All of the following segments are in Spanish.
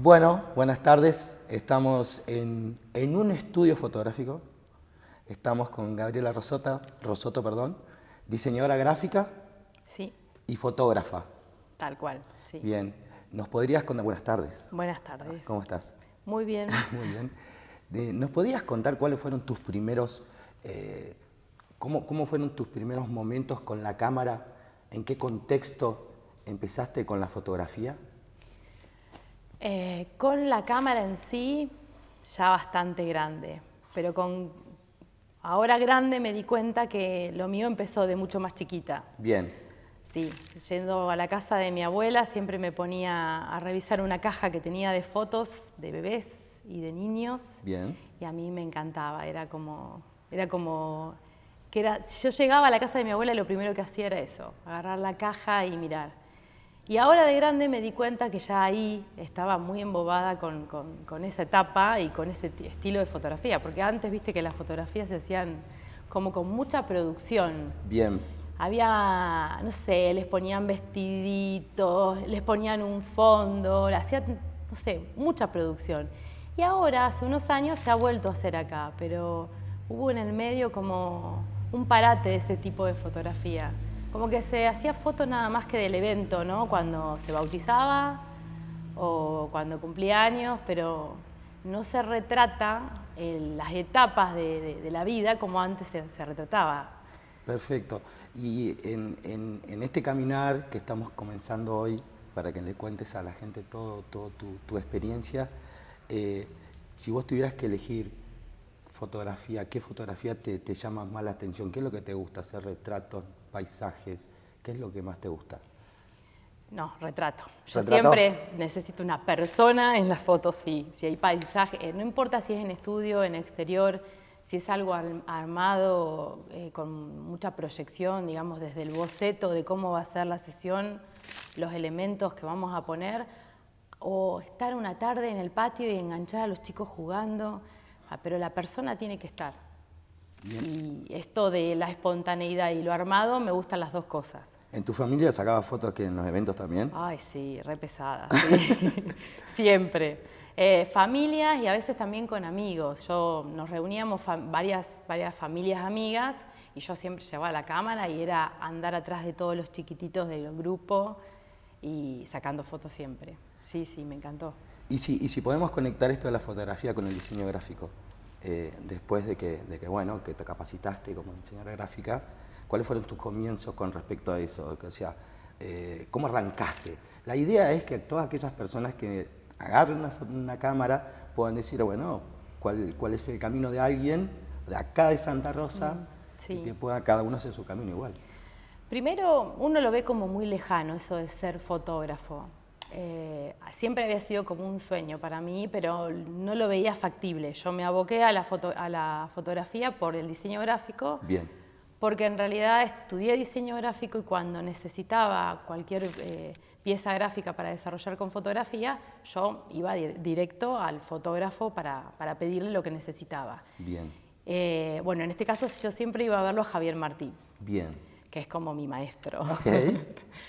Bueno, buenas tardes. Estamos en un estudio fotográfico. Estamos con Gabriela Rosoto, diseñadora gráfica Sí, y fotógrafa. tal cual, sí. Bien, ¿nos podrías contar? Buenas tardes. Buenas tardes. ¿Cómo estás? Muy bien. Muy bien. ¿Nos podrías contar cuáles fueron tus primeros, cómo fueron tus primeros momentos con la cámara? ¿En qué contexto empezaste con la fotografía? Con la cámara en sí, ya bastante grande, pero ahora grande me di cuenta que lo mío empezó de mucho más chiquita. Bien, Sí, yendo a la casa de mi abuela siempre me ponía a revisar una caja que tenía de fotos de bebés y de niños bien. y a mí me encantaba, yo llegaba a la casa de mi abuela y lo primero que hacía era eso, agarrar la caja y mirar. Y ahora de grande me di cuenta que ya ahí estaba muy embobada con esa etapa y con ese estilo de fotografía, porque antes viste que las fotografías se hacían como con mucha producción. Bien, Había, no sé, les ponían vestiditos, les ponían un fondo, hacían, no sé, mucha producción. Y ahora, hace unos años, se ha vuelto a hacer acá, pero hubo en el medio como un parate de ese tipo de fotografía. Como que se hacía foto nada más que del evento, ¿no? Cuando se bautizaba o cuando cumplía años, pero no se retrata las etapas de la vida como antes se retrataba. perfecto. Y en este caminar que estamos comenzando hoy, para que le cuentes a la gente todo tu experiencia, si vos tuvieras que elegir fotografía, ¿qué fotografía te llama más la atención? ¿Qué es lo que te gusta? ¿Hacer retratos, paisajes? ¿Qué es lo que más te gusta? No, retrato. Yo ¿Retrato? siempre necesito una persona en las fotos, sí. Si hay paisaje, no importa si es en estudio, en exterior, si es algo armado con mucha proyección, digamos, desde el boceto de cómo va a ser la sesión, los elementos que vamos a poner, o estar una tarde en el patio y enganchar a los chicos jugando, pero la persona tiene que estar. Bien. Y esto de la espontaneidad y lo armado, me gustan las dos cosas. ¿En tu familia sacabas fotos que en los eventos también? Ay, sí, re pesada, sí. Siempre. Familias y a veces también con amigos. Nos reuníamos varias familias amigas y yo siempre llevaba la cámara y era andar atrás de todos los chiquititos del grupo y sacando fotos siempre. Sí, sí, me encantó. Y si podemos conectar esto de la fotografía con el diseño gráfico, después de que te capacitaste como diseñadora gráfica, ¿cuáles fueron tus comienzos con respecto a eso? O sea, ¿cómo arrancaste? La idea es que todas aquellas personas que agarren una cámara puedan decir, bueno, cuál es el camino de alguien de acá de Santa Rosa, Sí. y que pueda cada uno hacer su camino igual. Primero, uno lo ve como muy lejano, eso de ser fotógrafo. Siempre había sido como un sueño para mí, pero no lo veía factible. Yo me aboqué a la fotografía por el diseño gráfico, Bien, porque en realidad estudié diseño gráfico y cuando necesitaba cualquier pieza gráfica para desarrollar con fotografía, yo iba directo al fotógrafo para pedirle lo que necesitaba. bien, Bueno, en este caso yo siempre iba a verlo a Javier Martín, bien. que es como mi maestro. Ok,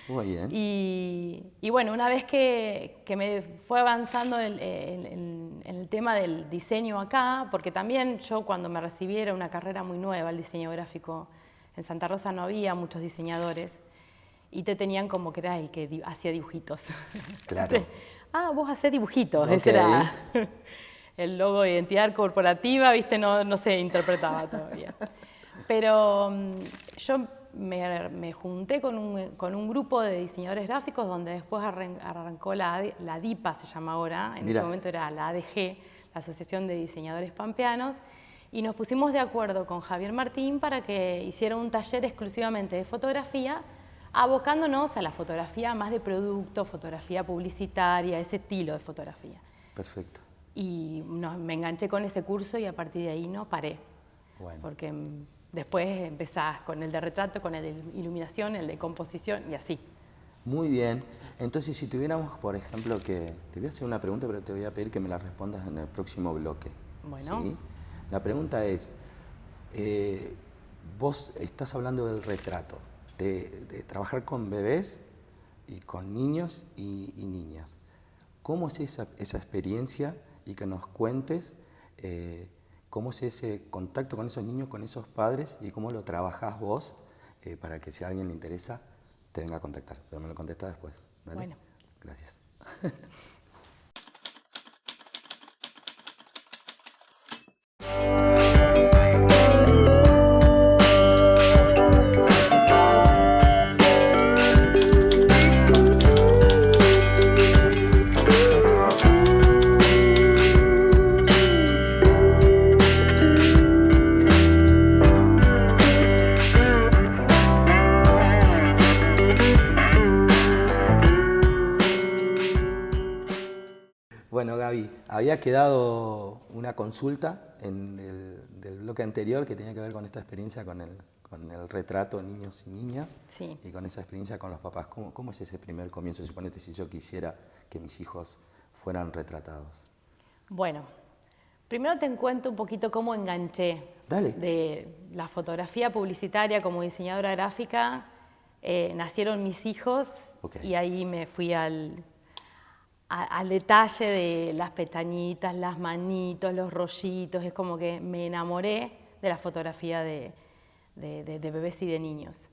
muy bien. Y bueno, una vez que me fue avanzando en el tema del diseño acá, porque también yo cuando me recibí era una carrera muy nueva, el diseño gráfico. En Santa Rosa no había muchos diseñadores y te tenían como que era el que hacía dibujitos. Claro. Vos hacés dibujitos, Ok. ese era el logo de identidad corporativa, viste, no se interpretaba todavía. Pero yo me junté con un grupo de diseñadores gráficos donde después arrancó la DIPA, se llama ahora, en Mira. ese momento era la ADG, la Asociación de Diseñadores Pampeanos, y nos pusimos de acuerdo con Javier Martín para que hiciera un taller exclusivamente de fotografía, abocándonos a la fotografía más de producto, fotografía publicitaria, ese estilo de fotografía. Perfecto. Y me enganché con ese curso y a partir de ahí no paré. Bueno. Porque después empezás con el de retrato, con el de iluminación, el de composición y así. Muy bien. Entonces, si tuviéramos, por ejemplo, que... Te voy a hacer una pregunta, pero te voy a pedir que me la respondas en el próximo bloque. Bueno. ¿Sí? La pregunta es, vos estás hablando del retrato, de trabajar con bebés y con niños y niñas. cómo es esa experiencia y que nos cuentes cómo es ese contacto con esos niños, con esos padres y cómo lo trabajás vos para que si a alguien le interesa te venga a contactar. Pero me lo contesta después. ¿Dale? Bueno. Gracias. Bueno, Gaby, había quedado una consulta del bloque anterior que tenía que ver con esta experiencia con el retrato de niños y niñas. Sí. Y con esa experiencia con los papás. ¿Cómo es ese primer comienzo? Suponete si yo quisiera que mis hijos fueran retratados. Bueno, primero te cuento un poquito cómo enganché. Dale. De la fotografía publicitaria como diseñadora gráfica. Nacieron mis hijos y ahí me fui al detalle de las pestañitas, las manitos, los rollitos. Es como que me enamoré de la fotografía de bebés y de niños.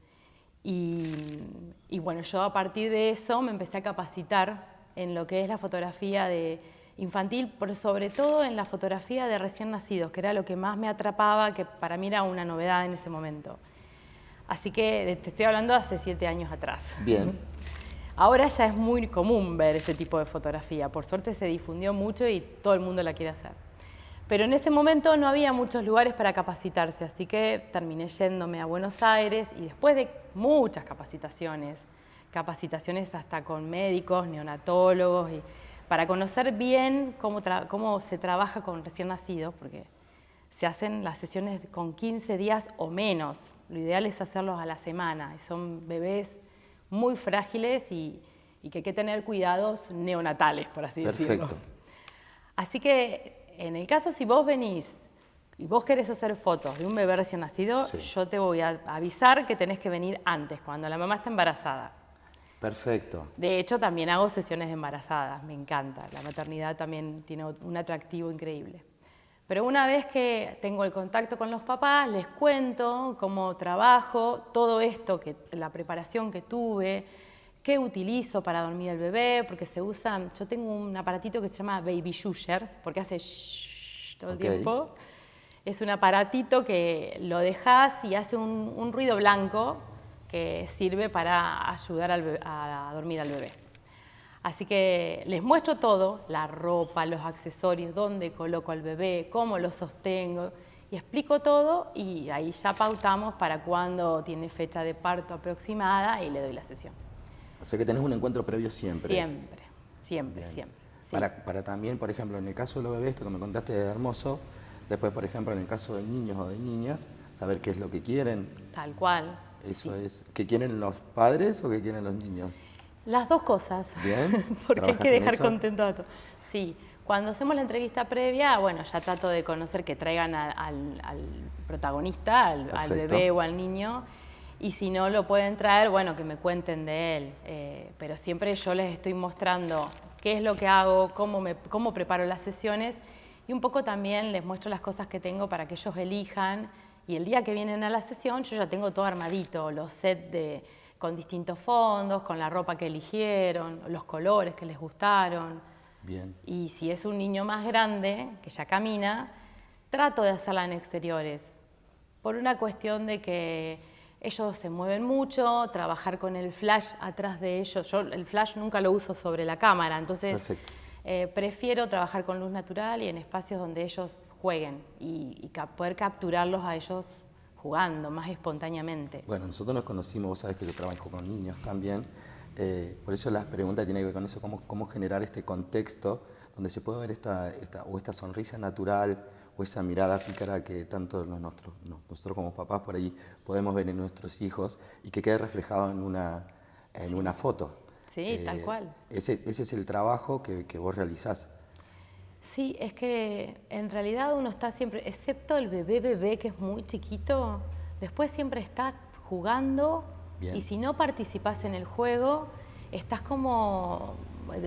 Y bueno, yo a partir de eso me empecé a capacitar en lo que es la fotografía infantil, pero sobre todo en la fotografía de recién nacidos, que era lo que más me atrapaba, que para mí era una novedad en ese momento. Así que te estoy hablando hace 7 años atrás. Bien. Ahora ya es muy común ver ese tipo de fotografía. Por suerte se difundió mucho y todo el mundo la quiere hacer. Pero en ese momento no había muchos lugares para capacitarse, así que terminé yéndome a Buenos Aires y después de muchas capacitaciones hasta con médicos, neonatólogos, y para conocer bien cómo se trabaja con recién nacidos, porque se hacen las sesiones con 15 días o menos. Lo ideal es hacerlos a la semana. Son bebés muy frágiles y que hay que tener cuidados neonatales, por así decirlo. Perfecto. Así que, en el caso, si vos venís y vos querés hacer fotos de un bebé recién nacido, sí, yo te voy a avisar que tenés que venir antes, cuando la mamá está embarazada. Perfecto. De hecho, también hago sesiones de embarazadas, me encanta. La maternidad también tiene un atractivo increíble. Pero una vez que tengo el contacto con los papás, les cuento cómo trabajo, todo esto, la preparación que tuve, qué utilizo para dormir al bebé, porque se usa, yo tengo un aparatito que se llama Baby Shusher, porque hace shhh todo el tiempo. Es un aparatito que lo dejas y hace un ruido blanco que sirve para ayudar a dormir al bebé. Así que les muestro todo, la ropa, los accesorios, dónde coloco al bebé, cómo lo sostengo, y explico todo y ahí ya pautamos para cuándo tiene fecha de parto aproximada y le doy la sesión. O sea que tenés un encuentro previo siempre. Siempre. Sí. Para también, por ejemplo, en el caso de los bebés, esto que me contaste es hermoso, después, por ejemplo, en el caso de niños o de niñas, saber qué es lo que quieren. Tal cual. Eso es, ¿qué quieren los padres o qué quieren los niños? Las dos cosas. Bien. Porque hay que dejar contento a todos. Sí, cuando hacemos la entrevista previa, bueno, ya trato de conocer que traigan al protagonista, al bebé o al niño, y si no lo pueden traer, bueno, que me cuenten de él. Pero siempre yo les estoy mostrando qué es lo que hago, cómo preparo las sesiones, y un poco también les muestro las cosas que tengo para que ellos elijan, y el día que vienen a la sesión yo ya tengo todo armadito, los sets con distintos fondos, con la ropa que eligieron, los colores que les gustaron. Bien. Y si es un niño más grande, que ya camina, trato de hacerla en exteriores, por una cuestión de que ellos se mueven mucho, trabajar con el flash atrás de ellos. Yo el flash nunca lo uso sobre la cámara, entonces prefiero trabajar con luz natural y en espacios donde ellos jueguen y poder capturarlos a ellos jugando más espontáneamente. Bueno, nosotros nos conocimos, vos sabés que yo trabajo con niños también, por eso la pregunta tiene que ver con eso, cómo generar este contexto donde se puede ver esta sonrisa natural o esa mirada pícara que tanto nosotros como papás por ahí podemos ver en nuestros hijos y que quede reflejado en una foto. Sí, tal cual. Ese es el trabajo que vos realizás. Sí, es que en realidad uno está siempre, excepto el bebé que es muy chiquito, después siempre estás jugando. Bien. Y si no participás en el juego, estás como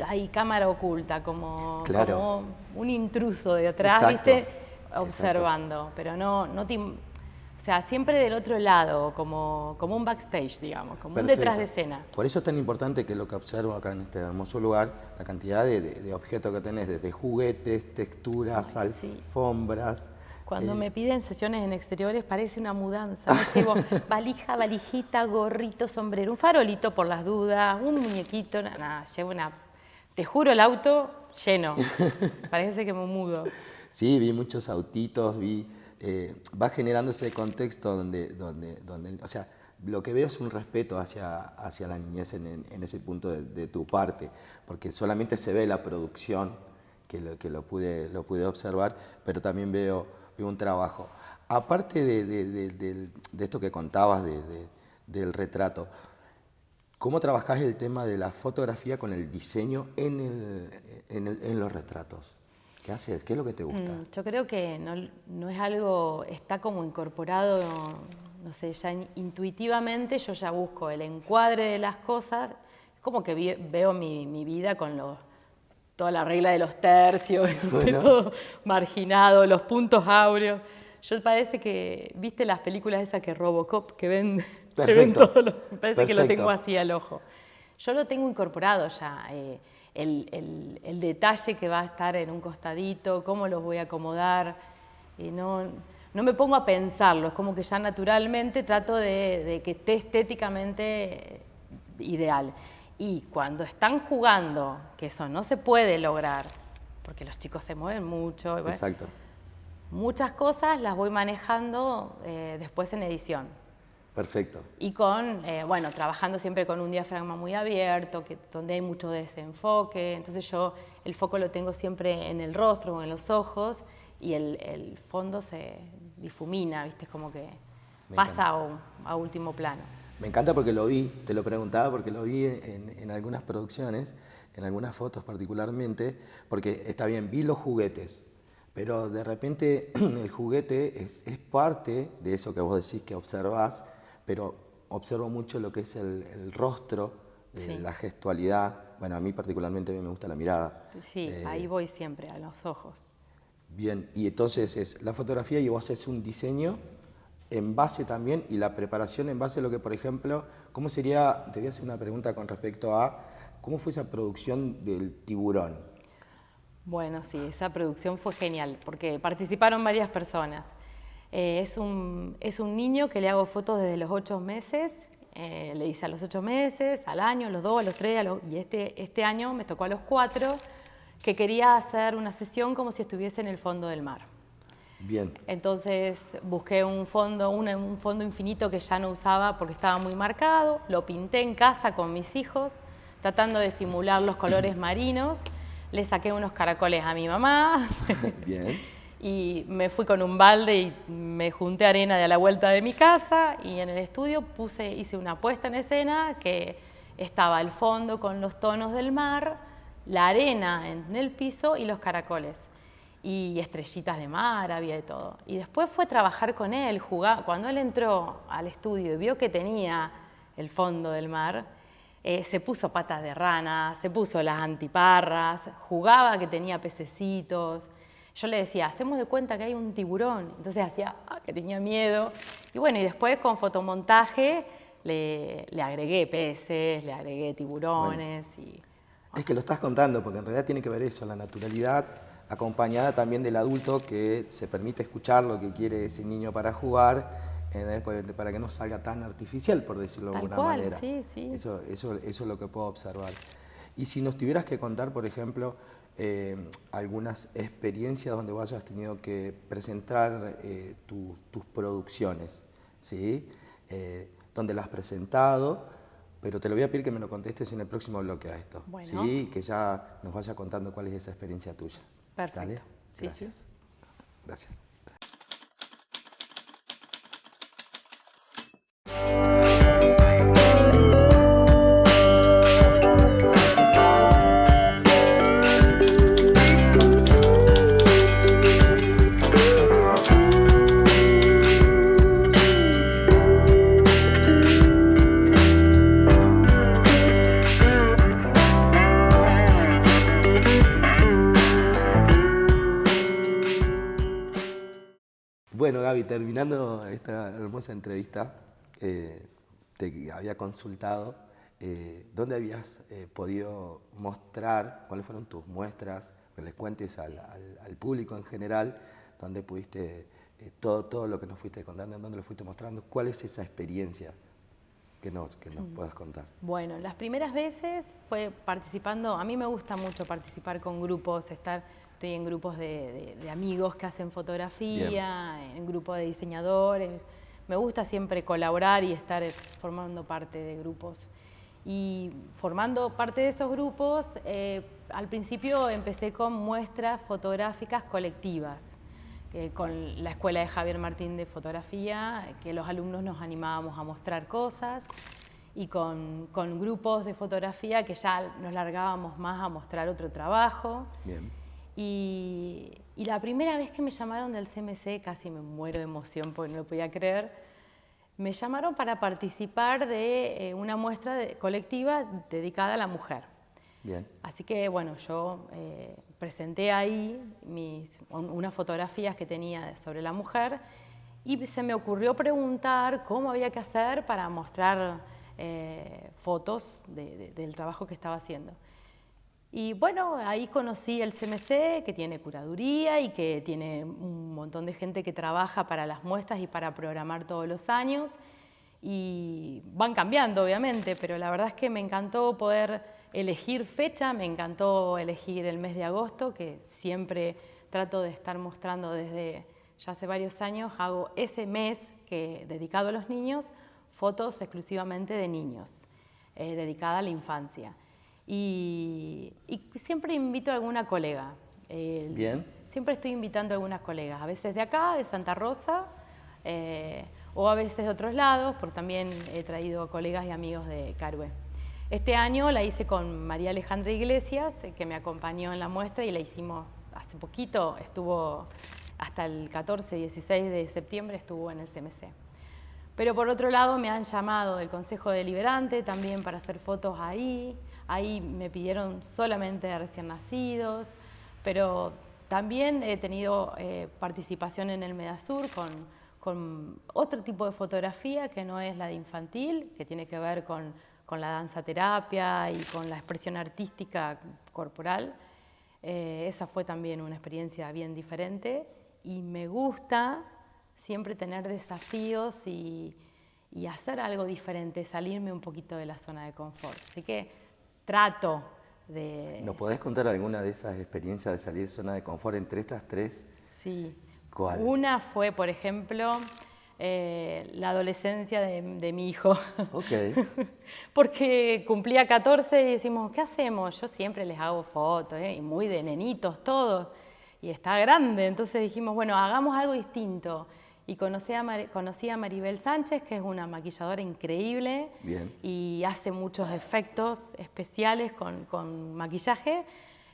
hay cámara oculta, como, Claro. como un intruso de atrás, Exacto. ¿viste? Observando, pero o sea, siempre del otro lado, como un backstage, digamos, como un detrás de escena. Por eso es tan importante que lo que observo acá en este hermoso lugar, la cantidad de objetos que tenés, desde juguetes, texturas, alfombras. Cuando me piden sesiones en exteriores parece una mudanza. Me llevo valija, valijita, gorrito, sombrero, un farolito por las dudas, un muñequito, nada, llevo te juro, el auto lleno. Parece que me mudo. Sí, vi muchos autitos, va generando ese contexto donde, o sea, lo que veo es un respeto hacia la niñez en ese punto de tu parte, porque solamente se ve la producción, que lo pude observar, pero también veo un trabajo. Aparte de esto que contabas del retrato, ¿cómo trabajás el tema de la fotografía con el diseño en los retratos? ¿Qué haces? ¿Qué es lo que te gusta? Yo creo que no es algo, está como incorporado, no sé, ya intuitivamente yo ya busco el encuadre de las cosas, como que veo mi vida con toda la regla de los tercios, Bueno. todo marginado, los puntos áureos. Yo parece que, ¿viste las películas esas que Robocop, que ven, se ven Perfecto. todos los, parece que lo Perfecto. tengo así al ojo. Yo lo tengo incorporado ya, el detalle que va a estar en un costadito, cómo los voy a acomodar, y no me pongo a pensarlo, es como que ya naturalmente trato de que esté estéticamente ideal. Y cuando están jugando, que eso no se puede lograr, porque los chicos se mueven mucho, Exacto. muchas cosas las voy manejando después en edición. Perfecto. Y bueno, trabajando siempre con un diafragma muy abierto, donde hay mucho desenfoque. Entonces yo el foco lo tengo siempre en el rostro o en los ojos y el fondo se difumina, ¿viste? Como que pasa a último plano. Me encanta porque lo vi, te lo preguntaba porque lo vi en algunas producciones, en algunas fotos particularmente, porque está bien, vi los juguetes, pero de repente el juguete es parte de eso que vos decís que observás, pero observo mucho lo que es el rostro, Sí. la gestualidad. Bueno, a mí particularmente me gusta la mirada. Sí, ahí voy siempre, a los ojos. Bien, y entonces es la fotografía y vos haces un diseño en base también, y la preparación en base a lo que, por ejemplo, ¿cómo sería? Te voy a hacer una pregunta con respecto a ¿cómo fue esa producción del tiburón? Bueno, sí, esa producción fue genial, porque participaron varias personas. Es un niño que le hago fotos desde los 8 meses, le hice a los 8 meses, al año, a los 2, a los 3, y este año me tocó a los 4, que quería hacer una sesión como si estuviese en el fondo del mar. Bien, Entonces busqué un fondo infinito que ya no usaba porque estaba muy marcado, lo pinté en casa con mis hijos, tratando de simular los colores marinos, le saqué unos caracoles a mi mamá bien. y me fui con un balde y me junté arena de a la vuelta de mi casa y en el estudio hice una puesta en escena que estaba el fondo con los tonos del mar, la arena en el piso y los caracoles. Y estrellitas de mar, había de todo. Y después fue trabajar con él, jugar. Cuando él entró al estudio y vio que tenía el fondo del mar, se puso patas de rana, se puso las antiparras, jugaba que tenía pececitos. Yo le decía, hacemos de cuenta que hay un tiburón. Entonces hacía que tenía miedo. Y bueno, y después con fotomontaje le agregué peces, le agregué tiburones. Bueno, es que lo estás contando, porque en realidad tiene que ver eso, la naturalidad, acompañada también del adulto que se permite escuchar lo que quiere ese niño para jugar, para que no salga tan artificial, por decirlo de alguna manera. Sí, sí. Eso es lo que puedo observar. Y si nos tuvieras que contar, por ejemplo, algunas experiencias donde vos hayas tenido que presentar tus producciones, ¿sí? Donde las has presentado, pero te lo voy a pedir que me lo contestes en el próximo bloque a esto. Bueno. ¿Sí? Que ya nos vaya contando cuál es esa experiencia tuya. Perfecto. ¿Dale? Sí, Gracias. sí. Gracias. Bueno, Gaby, terminando esta hermosa entrevista, te había consultado dónde habías podido mostrar, cuáles fueron tus muestras, que les cuentes al público en general, dónde pudiste, todo lo que nos fuiste contando, dónde lo fuiste mostrando, cuál es esa experiencia que nos puedas contar. Bueno, las primeras veces fue participando, a mí me gusta mucho participar con grupos, estoy en grupos de amigos que hacen fotografía, bien, en grupos de diseñadores, me gusta siempre colaborar y estar formando parte de grupos. Y formando parte de estos grupos, al principio empecé con muestras fotográficas colectivas, con la escuela de Javier Martín de fotografía, que los alumnos nos animábamos a mostrar cosas, y con grupos de fotografía que ya nos largábamos más a mostrar otro trabajo. Bien. Y la primera vez que me llamaron del CMC, casi me muero de emoción porque no lo podía creer, me llamaron para participar de una muestra colectiva dedicada a la mujer. Bien. Así que, bueno, yo presenté ahí unas fotografías que tenía sobre la mujer y se me ocurrió preguntar cómo había que hacer para mostrar fotos del trabajo que estaba haciendo. Y bueno, ahí conocí el CMC, que tiene curaduría y que tiene un montón de gente que trabaja para las muestras y para programar todos los años. Y van cambiando, obviamente, pero la verdad es que me encantó poder elegir fecha, me encantó elegir el mes de agosto, que siempre trato de estar mostrando desde ya hace varios años. Hago ese mes dedicado a los niños, fotos exclusivamente de niños, dedicada a la infancia. Y siempre invito a alguna colega. Bien. Siempre estoy invitando a algunas colegas, a veces de acá, de Santa Rosa, o a veces de otros lados, porque también he traído colegas y amigos de Carué. Este año la hice con María Alejandra Iglesias, que me acompañó en la muestra, y la hicimos hace poquito, estuvo hasta el 14-16 de septiembre, estuvo en el CMC. Pero por otro lado me han llamado del Consejo Deliberante también para hacer fotos ahí. Ahí me pidieron solamente de recién nacidos, pero también he tenido participación en el Medasur con otro tipo de fotografía que no es la de infantil, que tiene que ver con la danza terapia y con la expresión artística corporal. Esa fue también una experiencia bien diferente y me gusta siempre tener desafíos y hacer algo diferente, salirme un poquito de la zona de confort. Así que trato de... ¿Nos podés contar alguna de esas experiencias de salir de zona de confort entre estas tres? Sí. ¿Cuál? Una fue, por ejemplo, la adolescencia de mi hijo. Ok. Porque cumplía 14 y decimos, ¿qué hacemos? Yo siempre les hago fotos, y muy de nenitos todos, y está grande. Entonces dijimos, bueno, hagamos algo distinto. Y conocí a Maribel Sánchez, que es una maquilladora increíble. Bien. Y hace muchos efectos especiales con maquillaje.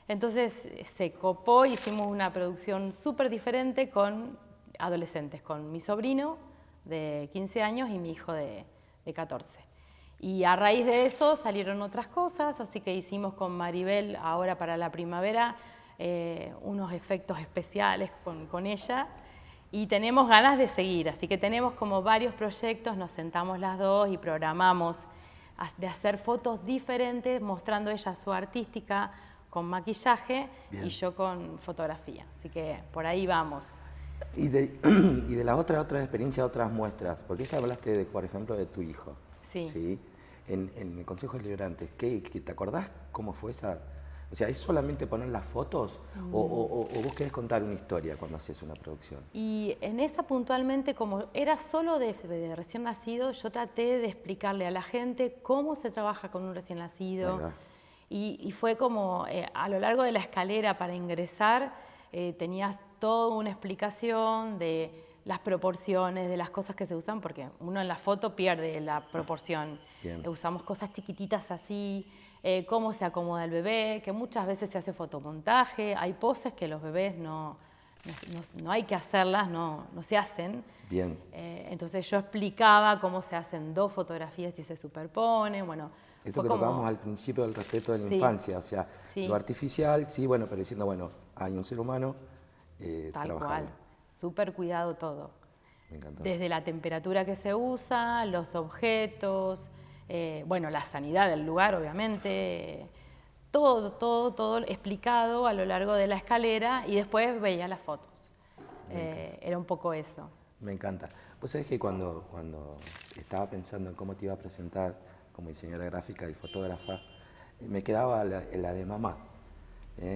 Entonces se copó, hicimos una producción súper diferente con adolescentes, con mi sobrino de 15 años y mi hijo de 14. Y a raíz de eso salieron otras cosas, así que hicimos con Maribel ahora para la primavera unos efectos especiales con ella. Y tenemos ganas de seguir, así que tenemos como varios proyectos, nos sentamos las dos y programamos de hacer fotos diferentes, mostrando ella su artística con maquillaje. Bien. Y yo con fotografía, así que por ahí vamos. Y de las otras experiencias, otras muestras, porque esta hablaste, por ejemplo, de tu hijo. Sí. ¿Sí? En el Consejo Deliberante, ¿te acordás cómo fue esa? O sea, ¿es solamente poner las fotos o vos querés contar una historia cuando haces una producción? Y en esa puntualmente, como era solo de recién nacido, yo traté de explicarle a la gente cómo se trabaja con un recién nacido. Y fue como a lo largo de la escalera para ingresar, tenías toda una explicación de las proporciones, de las cosas que se usan, porque uno en la foto pierde la proporción. Usamos cosas chiquititas así, cómo se acomoda el bebé, que muchas veces se hace fotomontaje, hay poses que los bebés no hay que hacerlas, no se hacen. Bien. Entonces yo explicaba cómo se hacen dos fotografías y se superponen, bueno... Esto que tocábamos al principio del respeto de la infancia, o sea, lo artificial, sí, bueno, pero diciendo, bueno, hay un ser humano, tal cual, súper cuidado todo. Me encantó. Desde la temperatura que se usa, los objetos, bueno, la sanidad del lugar, obviamente, todo explicado a lo largo de la escalera y después veía las fotos. Era un poco eso. Me encanta. Vos sabés que cuando estaba pensando en cómo te iba a presentar como diseñadora gráfica y fotógrafa, me quedaba la de mamá.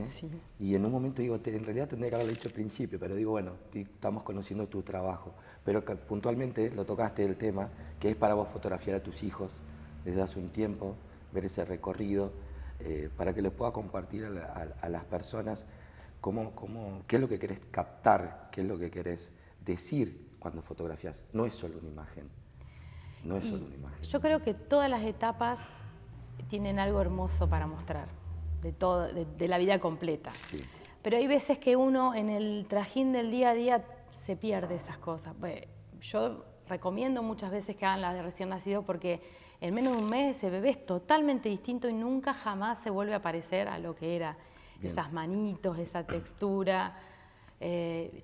Sí. Y en un momento digo, en realidad tendría que haberlo dicho al principio, pero digo, bueno, estamos conociendo tu trabajo. Pero que puntualmente lo tocaste el tema, que es para vos fotografiar a tus hijos desde hace un tiempo, ver ese recorrido, para que les pueda compartir a las personas qué es lo que querés captar, qué es lo que querés decir cuando fotografías. No es solo una imagen, no es solo una imagen. Yo creo que todas las etapas tienen algo hermoso para mostrar, de la vida completa. Sí. Pero hay veces que uno en el trajín del día a día se pierde esas cosas. Yo recomiendo muchas veces que hagan las de recién nacido porque en menos de un mes ese bebé es totalmente distinto y nunca jamás se vuelve a parecer a lo que era. Bien. Esas manitos, esa textura,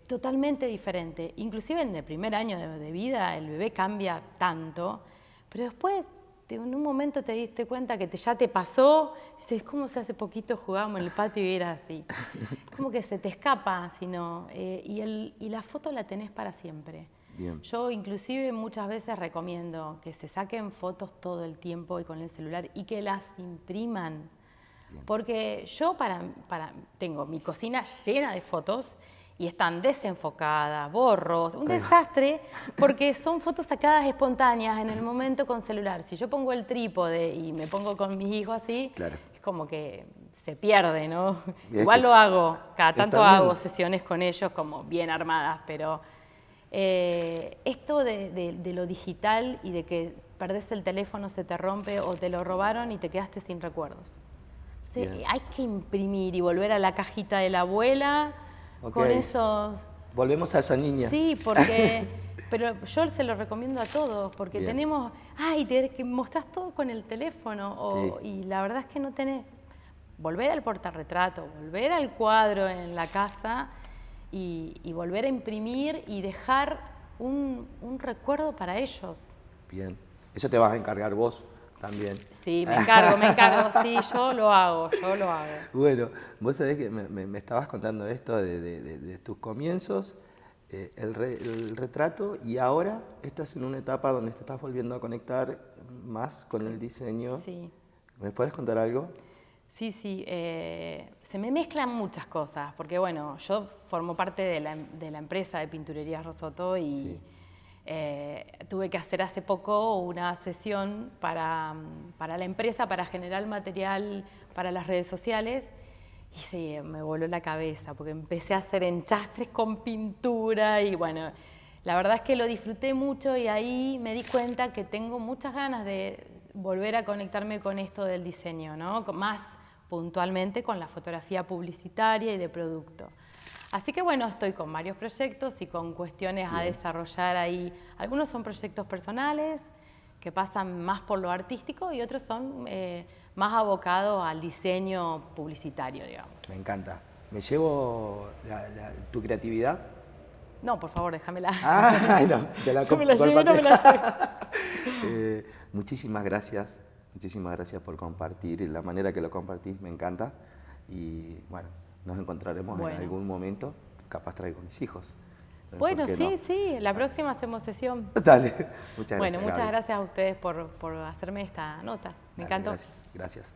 totalmente diferente. Inclusive en el primer año de vida el bebé cambia tanto, pero después en un momento te diste cuenta que ya te pasó, dices, ¿cómo se hace poquito jugábamos en el patio y era así? Como que se te escapa, sino, y la foto la tenés para siempre. Bien. Yo inclusive muchas veces recomiendo que se saquen fotos todo el tiempo y con el celular y que las impriman. Bien. Porque yo tengo mi cocina llena de fotos y están desenfocadas, borros, un desastre, porque son fotos sacadas espontáneas en el momento con celular. Si yo pongo el trípode y me pongo con mis hijos así, claro, es como que se pierde, ¿no? Igual lo hago, cada tanto hago sesiones con ellos como bien armadas, pero esto de lo digital y de que perdés el teléfono, se te rompe o te lo robaron y te quedaste sin recuerdos. Hay que imprimir y volver a la cajita de la abuela. Okay. Con esos... Volvemos a esa niña. Sí, porque... pero yo se lo recomiendo a todos, porque bien, tenemos... Ay, que mostrás todo con el teléfono, sí, y la verdad es que no tenés... Volver al portarretrato, volver al cuadro en la casa y volver a imprimir y dejar un recuerdo para ellos. Bien. Eso te vas a encargar vos también. Sí, me encargo, sí, yo lo hago. Bueno, vos sabés que me estabas contando esto de tus comienzos, el retrato, y ahora estás en una etapa donde te estás volviendo a conectar más con el diseño. Sí. ¿Me puedes contar algo? Sí, se me mezclan muchas cosas, porque bueno, yo formo parte de la empresa de Pinturerías Rosotto y... Sí. Tuve que hacer hace poco una sesión para la empresa para generar material para las redes sociales y sí, me voló la cabeza porque empecé a hacer enchastres con pintura y bueno, la verdad es que lo disfruté mucho y ahí me di cuenta que tengo muchas ganas de volver a conectarme con esto del diseño, ¿no? Más puntualmente con la fotografía publicitaria y de producto. Así que bueno, estoy con varios proyectos y con cuestiones a desarrollar ahí. Algunos son proyectos personales que pasan más por lo artístico y otros son más abocados al diseño publicitario, digamos. Me encanta. ¿Me llevo tu creatividad? No, por favor, déjamela. No, te la no me la llevo, no me la llevo. Muchísimas gracias por compartir. La manera que lo compartís me encanta. Y bueno, nos encontraremos en algún momento, capaz traigo mis hijos. Bueno, sí, la próxima hacemos sesión. Dale, muchas gracias. Bueno, muchas gracias a ustedes por hacerme esta nota. Me encantó. Gracias.